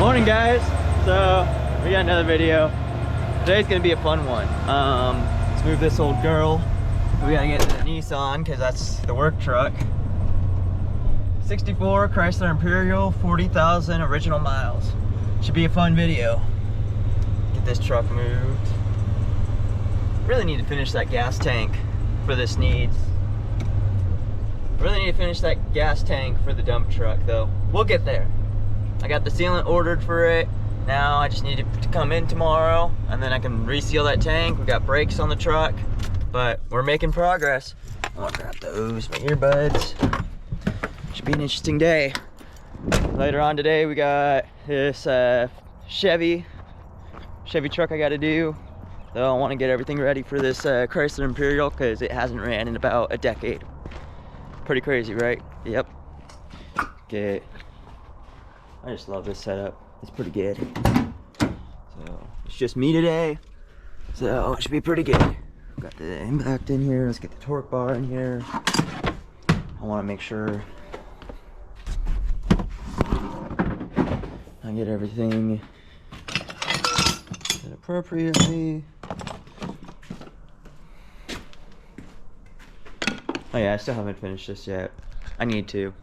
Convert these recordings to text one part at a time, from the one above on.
Morning, guys. So we got another video. Today's gonna be a fun one. Let's move this old girl. We gotta get to the Nissan because that's the work truck. 64 Chrysler Imperial, 40,000 original miles. Should be a fun video. Get this truck moved. Really need to finish that gas tank for this needs. Really need to finish that gas tank for the dump truck though. We'll get there. I got the sealant ordered for it. Now I just need it to come in tomorrow and then I can reseal that tank. We got brakes on the truck, but we're making progress. I'm gonna grab those, my earbuds. Should be an interesting day. Later on today we got this Chevy truck I gotta do. So I want to get everything ready for this Chrysler Imperial because it hasn't ran in about a decade. Pretty crazy, right? Yep. Okay. I just love this setup. It's pretty good. So it's just me today. So it should be pretty good. Got the impact in here. Let's get the torque bar in here. I want to make sure I get everything set appropriately. Oh yeah, I still haven't finished this yet. I need to.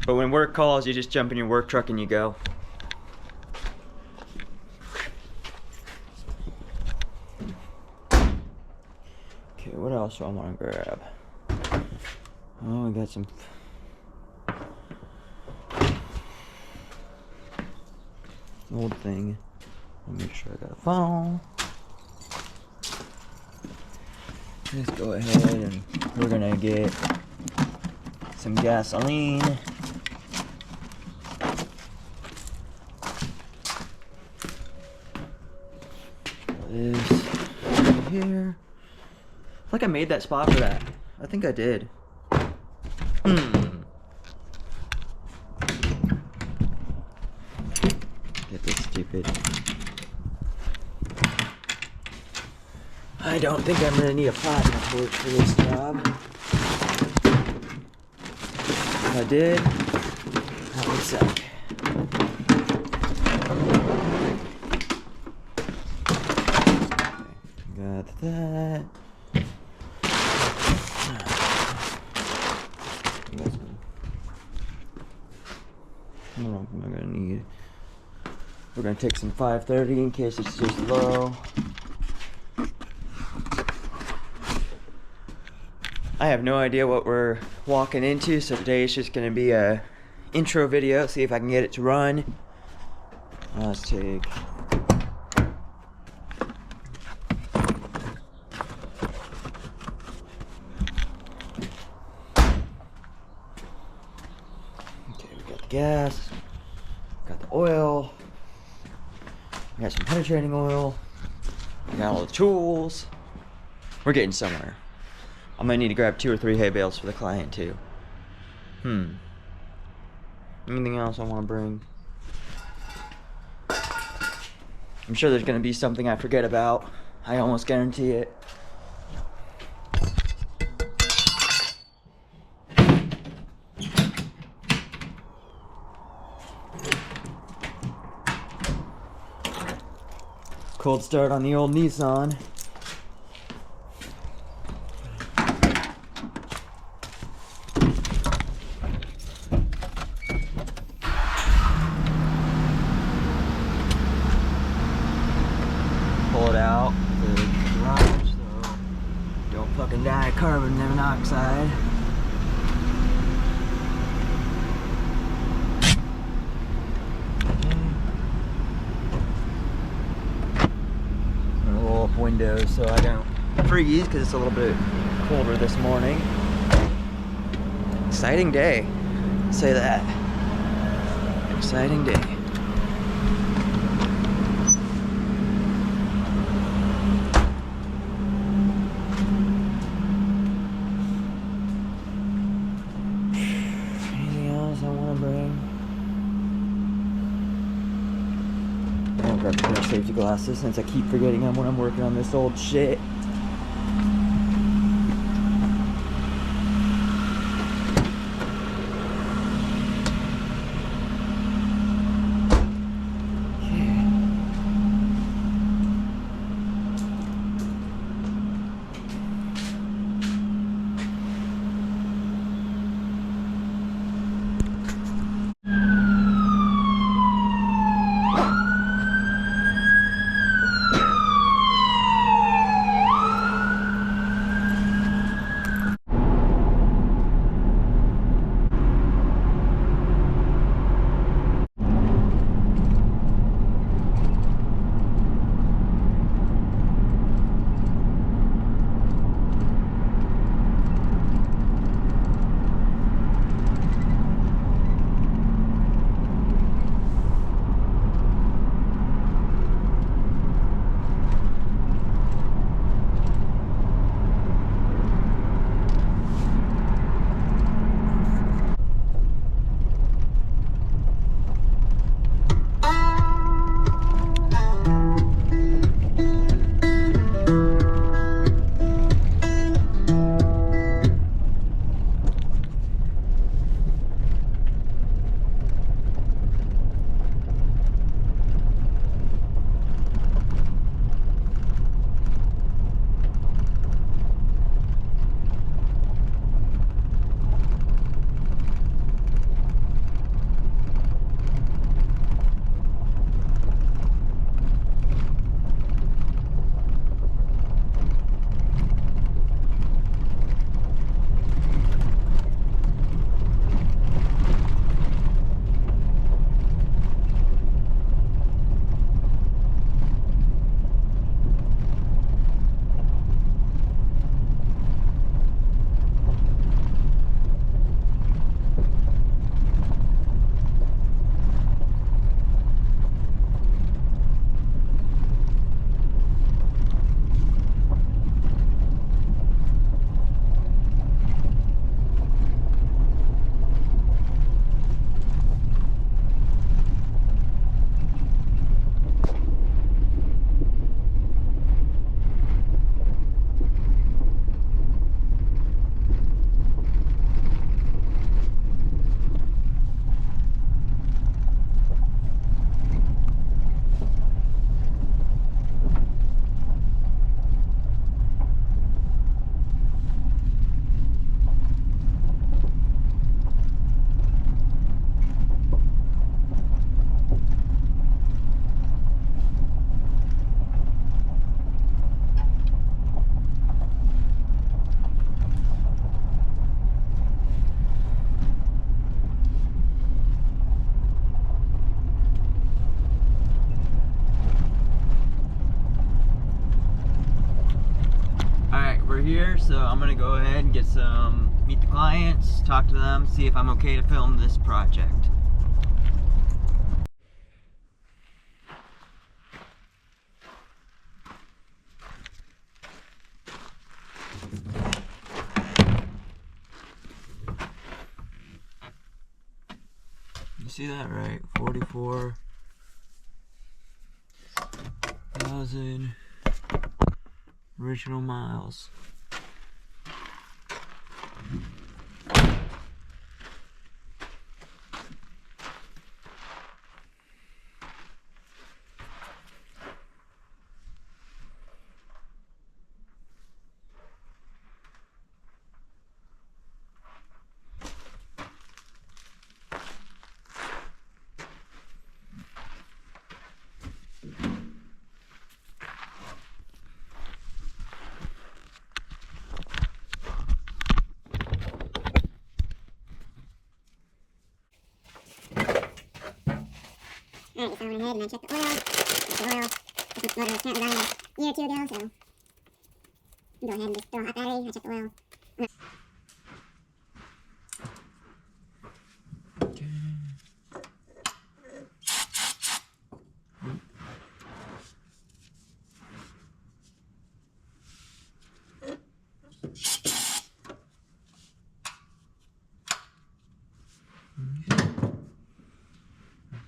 But when work calls, you just jump in your work truck and you go. Okay, what else do I want to grab? Oh, we got some old thing. Let me make sure I got a funnel. Let's go ahead and we're gonna get some gasoline. This right here. I feel like I made that spot for that. I think I did. Get this stupid. I don't think I'm gonna need a plasma torch for this job. If I did, that would suck. Got that. What else am I gonna need? We're gonna take some 530 in case it's just low. I have no idea what we're walking into, so today is just gonna be a intro video, see if I can get it to run. Let's take gas, got the oil, I got some penetrating oil, I got all the tools. We're getting somewhere. I'm gonna need to grab 2 or 3 hay bales for the client too. Anything else I want to bring? I'm sure there's gonna be something I forget about. I almost guarantee it. Cold start on the old Nissan. Pull it out to the garage so don't fucking die of carbon monoxide. Windows so I don't freeze because it's a little bit colder this morning. Exciting day. Say that. Exciting day. Anything else I want to bring? I'll grab the safety glasses since I keep forgetting them when I'm working on this old shit. so I'm gonna go ahead and get meet the clients, talk to them, see if I'm okay to film this project. You see that right? 44,000 original miles. Alright, so I went ahead and I checked the oil. This motor was apparently running a year or two ago, so you go ahead and just throw a hot battery. I checked the oil.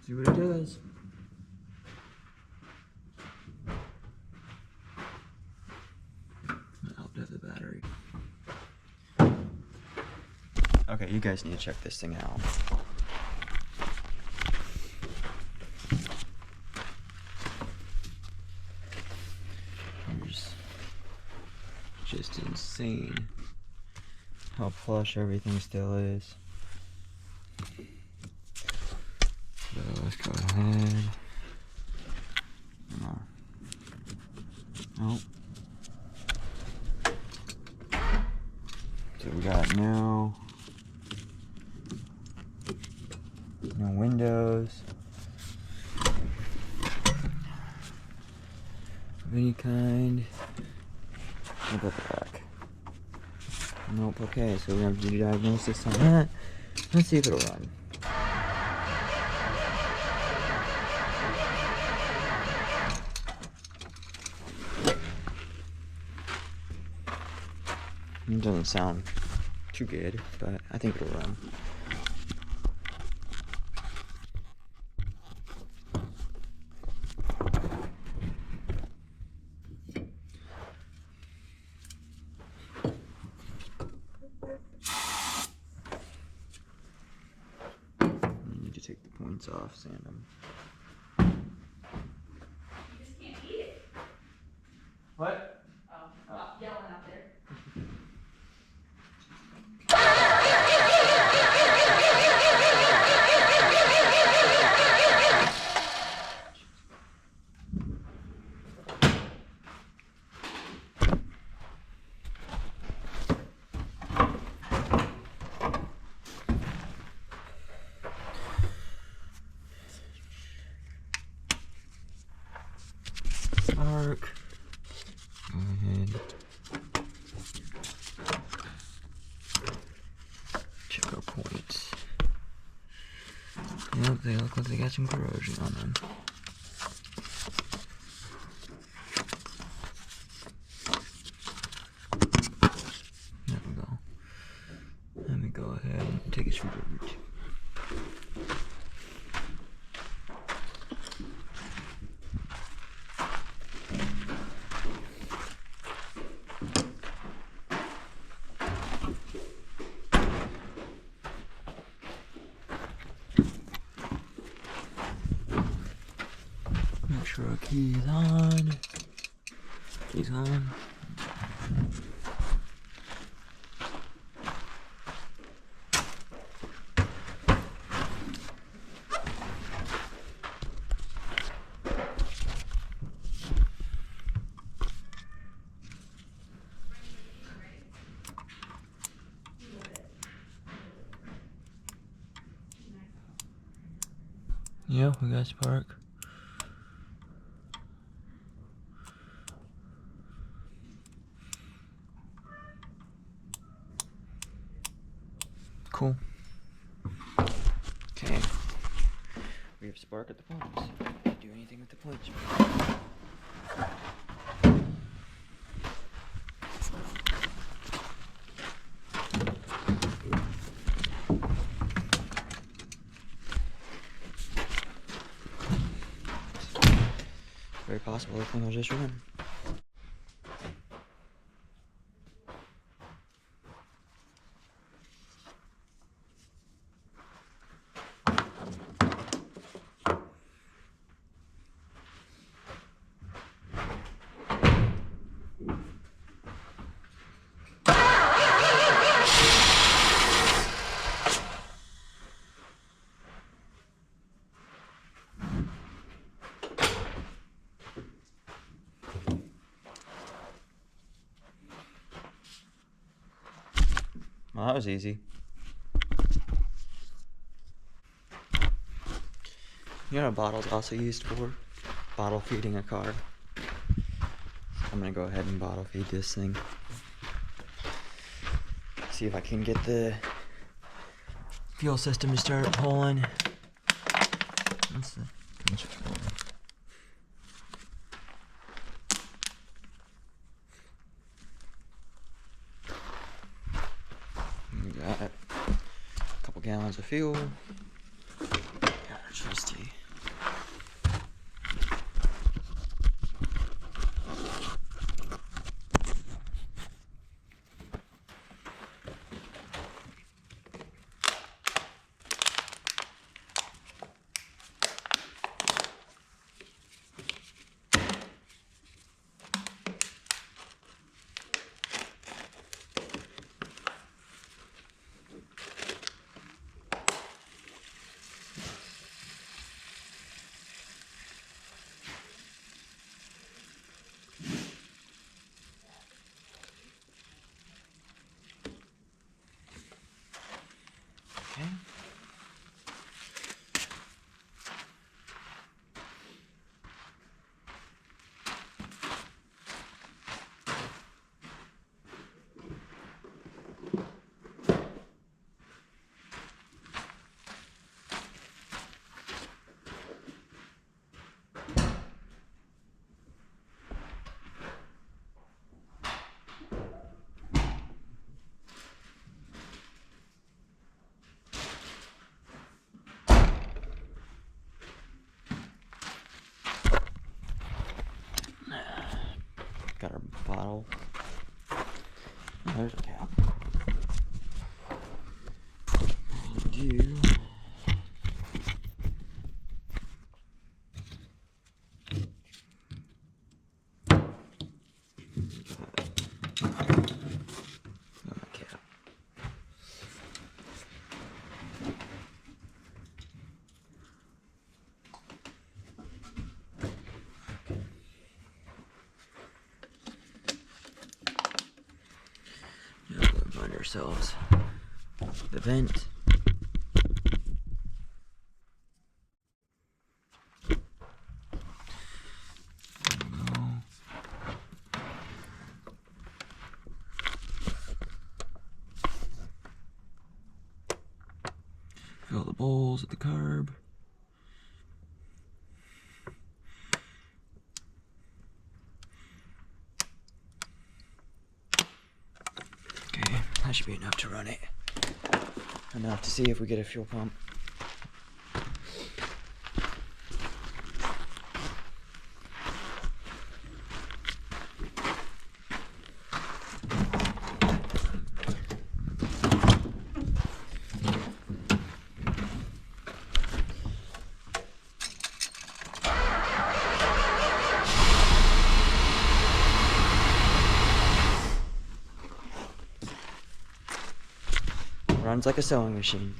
See what it does. I'll have the battery. Okay, you guys need to check this thing out. Here's just insane how plush everything still is. So let's go ahead. Oh. So we got no windows of any kind. What about the back? Nope. Okay, so we have to do diagnosis on that. Let's see if it'll run. It doesn't sound too good, but I think it'll run. I need to take the points off, sand them. You just can't eat it. What? Oh, stop yelling out there. Park. Go ahead. Check our points. Yep, they look like they got some corrosion on them. There we go. Let me go ahead and take a screwdriver too. Make sure our key is on. Key's on. Yeah, we got Spark. We have spark at the pumps. Do anything with the pumps. Very possible the thing will just run. Well, that was easy. You know what a bottle's also used for? Bottle feeding a car. I'm gonna go ahead and bottle feed this thing. See if I can get the fuel system to start pulling. What's the control? We got a couple gallons of fuel. Trusty. Okay. Got our bottle. Oh, there's a cap. Do. Cap. Now we'll find ourselves the vent. Fill the bowls at the carb. Okay, that should be enough to run it. Enough to see if we get a fuel pump. Runs like a sewing machine.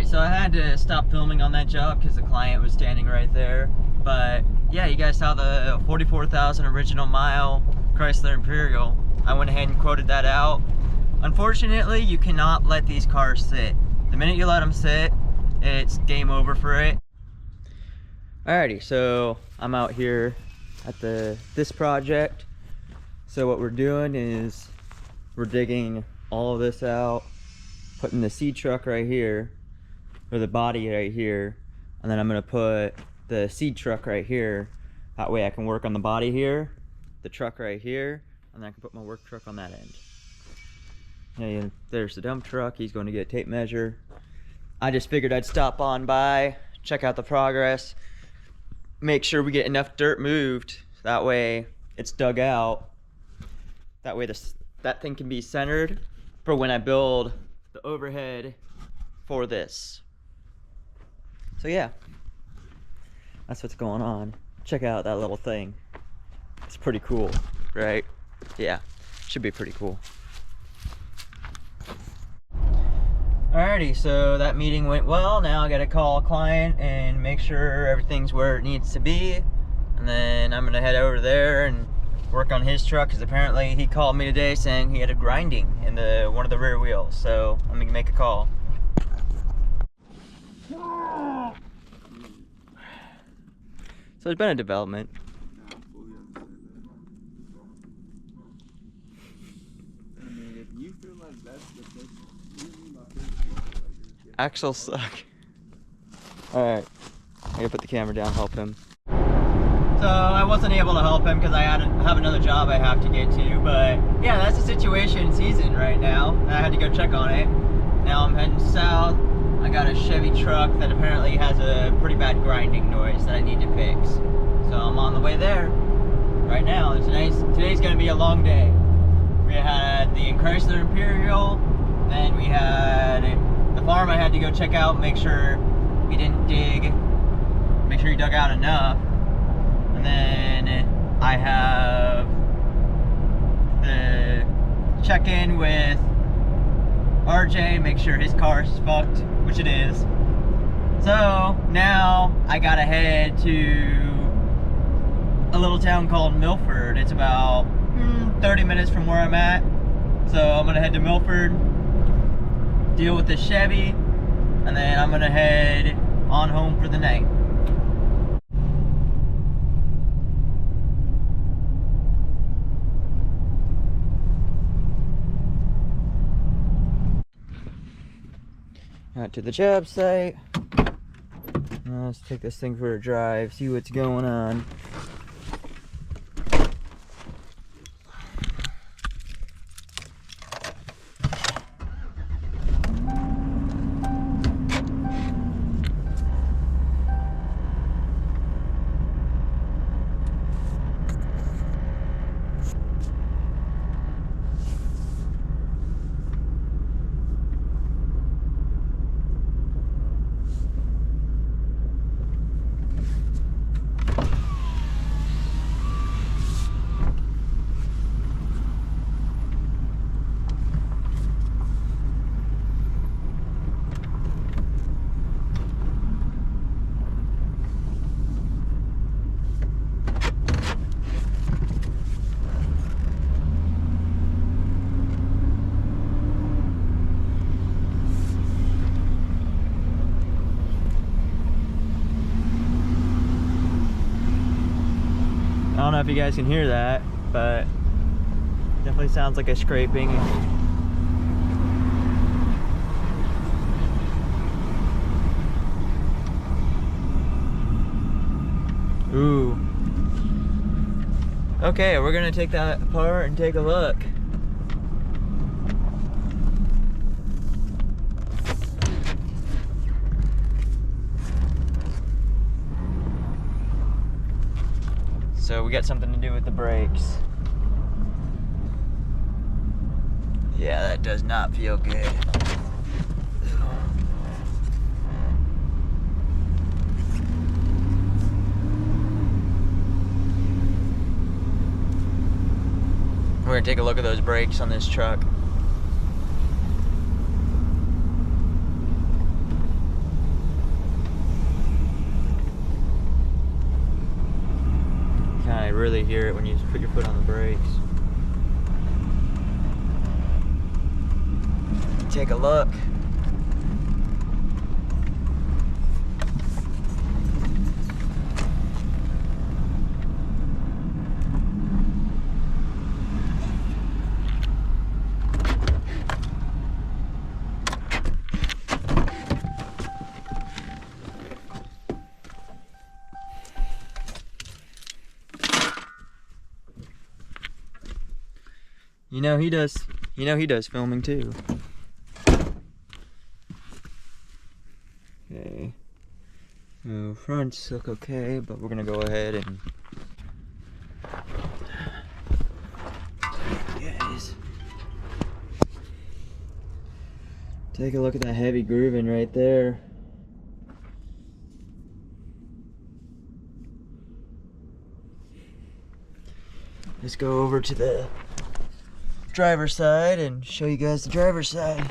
Alright, so I had to stop filming on that job because the client was standing right there. But yeah, you guys saw the 44,000 original mile Chrysler Imperial. I went ahead and quoted that out. Unfortunately, you cannot let these cars sit. The minute you let them sit, it's game over for it. Alrighty, so I'm out here at this project. So what we're doing is we're digging all of this out, putting the C truck right here, or the body right here, and then I'm gonna put the seed truck right here. That way I can work on the body here, the truck right here, and then I can put my work truck on that end. And there's the dump truck. He's going to get a tape measure. I just figured I'd stop on by, check out the progress, make sure we get enough dirt moved. That way it's dug out. That way that thing can be centered for when I build the overhead for this. So yeah, that's what's going on. Check out that little thing. It's pretty cool, right? Yeah, should be pretty cool. Alrighty, so that meeting went well. Now I gotta call a client and make sure everything's where it needs to be. And then I'm gonna head over there and work on his truck, because apparently he called me today saying he had a grinding in one of the rear wheels. So I'm gonna make a call. So there's been a development. Axles suck. Alright, I gotta put the camera down, help him. So I wasn't able to help him because I have another job I have to get to, but yeah, that's the situation season right now. I had to go check on it. Now I'm heading south. I got a Chevy truck that apparently has a pretty bad grinding noise that I need to fix. So I'm on the way there right now. Today's gonna be a long day. We had the Chrysler Imperial, then we had the farm I had to go check out, make sure he didn't dig, make sure he dug out enough. And then I have the check-in with RJ, make sure his car's fucked, which it is. So now I gotta head to a little town called Milford. It's about 30 minutes from where I'm at. So I'm gonna head to Milford, deal with the Chevy, and then I'm gonna head on home for the night. Out to the job site. Let's take this thing for a drive, see what's going on. I don't know if you guys can hear that, but definitely sounds like a scraping. Ooh. Okay, we're gonna take that apart and take a look. So we got something to do with the brakes. Yeah, that does not feel good. We're gonna take a look at those brakes on this truck. really hear it when you put your foot on the brakes. Take a look. You know he does filming too. Okay. So fronts look okay, but we're gonna go ahead and guys, take a look at that heavy grooving right there. Let's go over to the driver's side and show you guys the driver's side.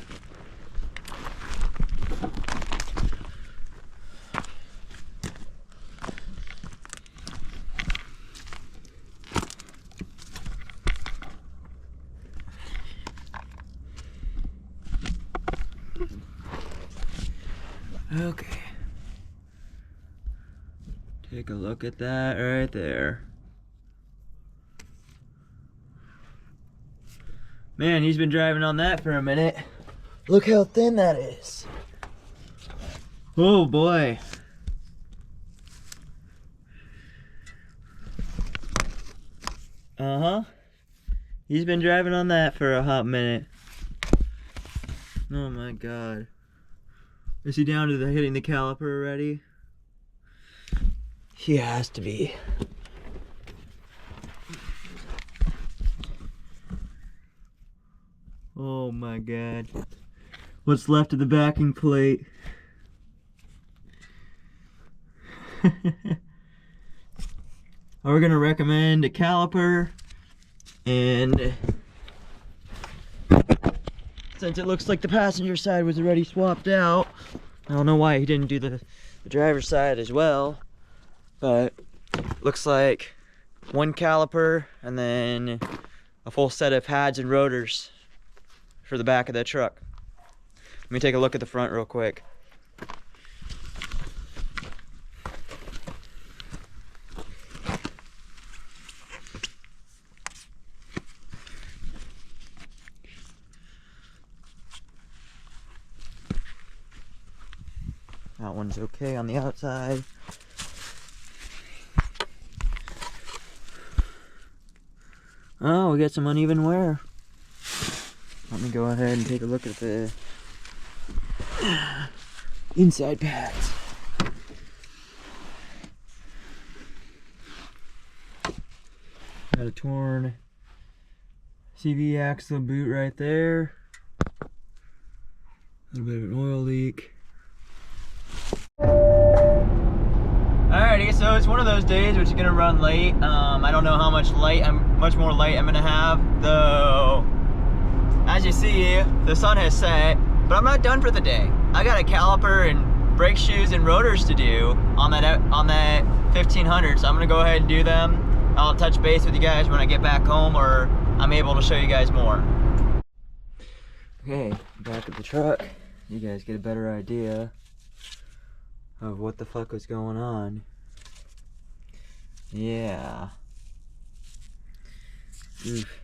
Okay. Take a look at that right there. Man, he's been driving on that for a minute. Look how thin that is. Oh boy. Uh-huh. He's been driving on that for a hot minute. Oh my God. Is he down to hitting the caliper already? He has to be. Oh my God. What's left of the backing plate? We're gonna recommend a caliper, and since it looks like the passenger side was already swapped out, I don't know why he didn't do the driver's side as well, but looks like one caliper and then a full set of pads and rotors for the back of that truck. Let me take a look at the front real quick. That one's okay on the outside. Oh, we got some uneven wear. Let me go ahead and take a look at the inside pads. Got a torn CV axle boot right there. A little bit of an oil leak. Alrighty, so it's one of those days which is gonna run late. I don't know how much more light I'm gonna have, though. As you see, the sun has set, but I'm not done for the day. I got a caliper and brake shoes and rotors to do on that 1500, so I'm gonna go ahead and do them. I'll touch base with you guys when I get back home, or I'm able to show you guys more. Okay, back at the truck. You guys get a better idea of what the fuck was going on. Yeah. Oof.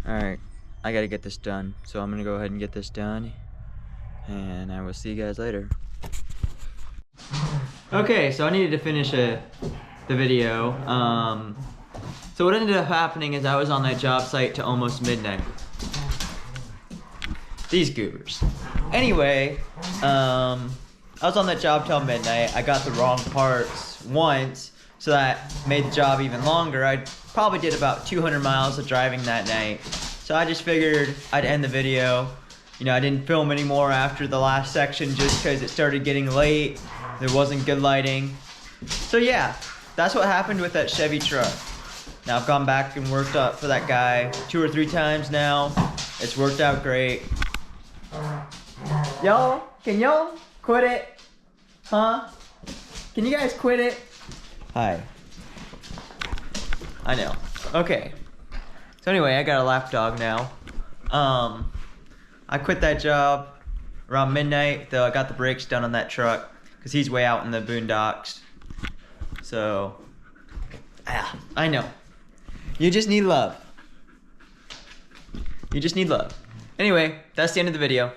Alright, I gotta get this done, so I'm gonna go ahead and get this done, and I will see you guys later. Okay, so I needed to finish the video. So what ended up happening is I was on that job site to almost midnight. These goobers. Anyway, I was on that job till midnight. I got the wrong parts once, so that made the job even longer. I probably did about 200 miles of driving that night. So I just figured I'd end the video. You know, I didn't film anymore after the last section just because it started getting late. There wasn't good lighting. So yeah, that's what happened with that Chevy truck. Now I've gone back and worked up for that guy 2 or 3 times now. It's worked out great. Y'all, can y'all quit it? Huh? Can you guys quit it? Hi. I know. Okay. So anyway, I got a lapdog now. I quit that job around midnight, though I got the brakes done on that truck because he's way out in the boondocks. So, I know. You just need love. You just need love. Anyway, that's the end of the video.